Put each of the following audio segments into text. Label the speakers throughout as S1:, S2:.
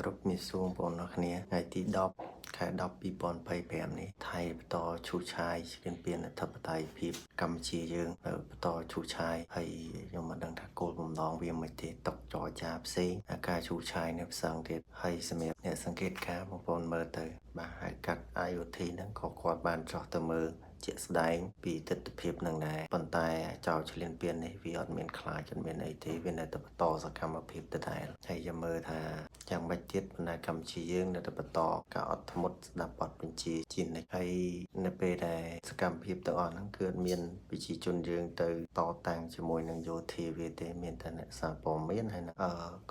S1: គ្រប់មានសួងបងប្អូនគ្នាថ្ងៃទី10 ខែ 10 2025នេះថៃបន្តឈូសឆាយឈ្លានពានអធិបតេយ្យភាពកម្ពុជាយើងបន្តឈូសឆាយហើយខ្ញុំមិនដឹងថាគោលបំណងវាមិនទេតកចរចាផ្សេងការឈូសឆាយនៅផ្សងទៀតហើយសម្រាប់អ្នកសង្កេតការបងប្អូនមើលទៅបាទហើយកាត់ IoT ហ្នឹងក៏គាត់បានចោះទៅមើលជាក់ស្ដែងពីទស្សនវិជ្ជានឹងដែរប៉ុន្តែចោលឈ្លានពាននេះវាអត់មានខ្លាចអត់មានអីទេវានៅតែបន្តសកម្មភាពដដែលហើយចាំមើលថាយ៉ាងម៉េចទៀតបណ្ដាកម្ពុជាយើងនៅតែបន្តការអត់ធ្មត់ស្ដាប់បទបញ្ជាជានិច្ចហើយនៅពេលដែលសកម្មភាពទាំងអស់ហ្នឹងគឺអត់មានប្រជាជនយើងទៅតតាំងជាមួយនឹងយោធាវាទេមានតែអ្នកសារព័ត៌មានហើយ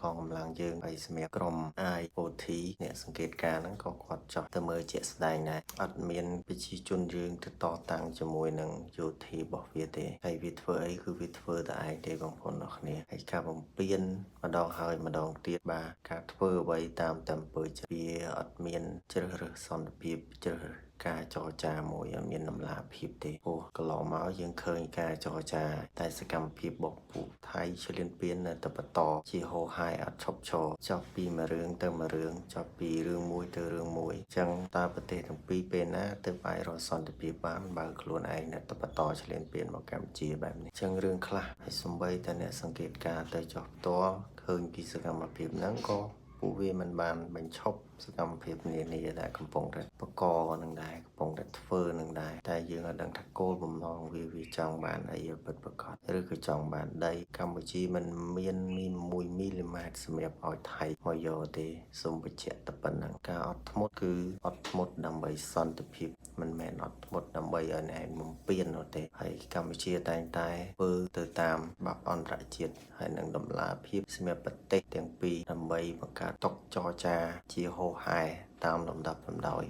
S1: កងកម្លាំងយើងហើយសម្រាប់ក្រុម IoT អ្នកសង្កេតការណ៍ហ្នឹងក៏គាត់ចោះទៅមើលជាក់ស្ដែងដែរអត់មានប្រជាជនយើងទៅតតាំងជាមួយនឹងយោធារបស់វាទេហើយវាធ្វើអីគឺវាធ្វើតែឯងទេបងប្អូនអរគ្នាហើយការបំពេញម្ដងហើយម្ដងទៀតបាទការធ្វើអ្វីតាមតែអំពើចិត្តវាអត់មានជ្រើសរើសសន្តិភាពជ្រើសរើសការចរចាមួយអត់មានដំណាភាពទេព្រោះកន្លងមកយើងឃើញការចរចាតែសកម្មភាពរបស់ពួកថៃឈ្លានពាននៅតែបន្តជាហូរហែអត់ឈប់ឈរចប់ពីមួយរឿងទៅមួយរឿងចប់ពីរឿងមួយទៅរឿងមួយអញ្ចឹងតើប្រទេសទាំងពីរពេលណាទើបអាចរកសន្តិភាពបានបើខ្លួនឯងនៅតែបន្តឈ្លានពានមកកម្ពុជាបែបនេះអញ្ចឹងរឿងខ្លះហើយសំបីតែអ្នកសង្កេតការណ៍ទៅចោះផ្ទាល់ឃើញពីសកម្មភាពហ្នឹងក៏ពួកវាមិនបានបញ្ឈប់សកម្មភាពនានាដែលកំពុងតែបកកនឹងដែរកំពុងតែធ្វើនឹងដែរតែយើងអត់ដឹងថាគោលបំណងវាចង់បានអីពិតប្រាកដឬក៏ចង់បានដីកម្ពុជាមិនមានមី1មីលីម៉ែត្រសម្រាប់ឲ្យថៃមកយកទេសូមបញ្ជាក់តែប៉ុណ្ណឹងការអត់ធ្មត់គឺអត់ធ្មត់ដើម្បីសន្តិភាពមិនមែនអត់ធ្មត់ដើម្បីឲ្យឯងបំពេញនោះទេហើយកម្ពុជាតែងតែធ្វើទៅតាមច្បាប់អន្តរជាតិហើយនឹងដំណាភាពសម្រាប់ប្រទេសទាំងពីរដើម្បីបង្កើតតុចរចាជាហូរហែតាមលំដាប់លំដោយ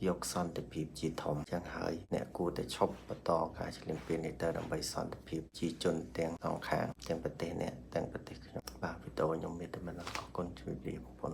S1: យកសន្តិភាពជាធំចឹងហើយអ្នកគួរតែឈប់បន្តការឈ្លានពាននេះទៅដើម្បីសន្តិភាពជាជនទាំងសងខាងទាំងប្រទេសអ្នកទាំងប្រទេសខ្ញុំបាទវីដេអូខ្ញុំមានតែប៉ុណ្ណឹងអរគុណជួយលាបងប្អូន